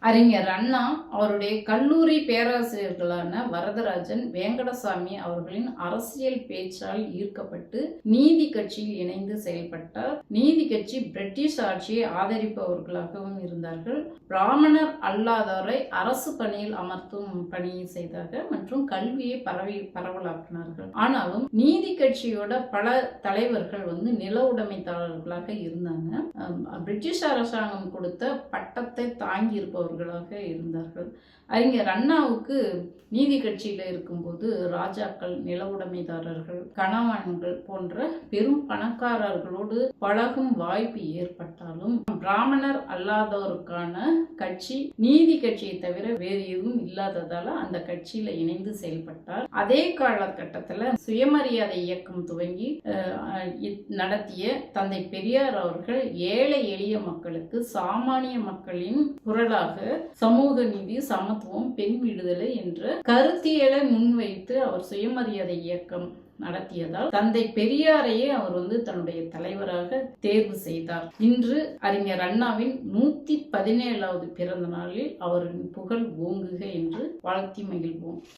அறிஞர் அண்ணா அவருடைய கல்லூரி பேராசிரியர்களான வரதராஜன், வேங்கடசாமி அவர்களின் அரசியல் பேச்சால் ஈர்க்கப்பட்டு நீதி கட்சியில் இணைந்து செயல்பட்டார். நீதி கட்சி பிரிட்டிஷ் ஆட்சியை ஆதரிப்பவர்களாகவும் இருந்தார்கள். பிராமணர் அல்லாதோரை அரசு பணியில் அமர்த்தும் பணியை செய்தார்கள் மற்றும் கல்வியை பரவலாக்கினார்கள். ஆனாலும் நீதி கட்சியோட பல தலைவர்கள் நில உடைமைதாரர்களாக இருந்தாங்க. பிரிட்டிஷ் அரசாங்கம் கொடுத்த பட்டத்தை தாங்கி இருப்பவர்களாக இருந்தார்கள். அறிஞர் அண்ணாவுக்கு நீதி கட்சியில் இருக்கும்போது ராஜாக்கள், நில உடைமைதாரர்கள், கணவான்கள் போன்ற பெரும் பணக்காரர்களோடு பழகும் வாய்ப்பு ஏற்பட்டாலும் பிராமணர் அல்லாதோருக்கான கட்சி நீதி கட்சியை தவிர வேறு எதுவும் இல்லாததால அந்த கட்சியில இணைந்து செயல்பட்டார். அதே காலகட்டத்தில் சுயமரியாதை இயக்கம் துவங்கி நடத்திய தந்தை பெரியார் அவர்கள் ஏழை எளிய மக்களுக்கு, சாமானிய மக்களின் குரலாக சமூக நீதி, சமத்துவம், பெண் விடுதலை என்ற கருத்தியலை முன்வைத்து அவர் சுயமரியாதை இயக்கம் நடத்தியதால் தந்தை பெரியாரையே அவர் தன்னுடைய தலைவராக தேர்வு செய்தார். இன்று அறிஞர் அண்ணாவின் 117வது பிறந்த நாளில் அவரின் புகழ் ஓங்குக என்று வாழ்த்தி மகிழ்வோம்.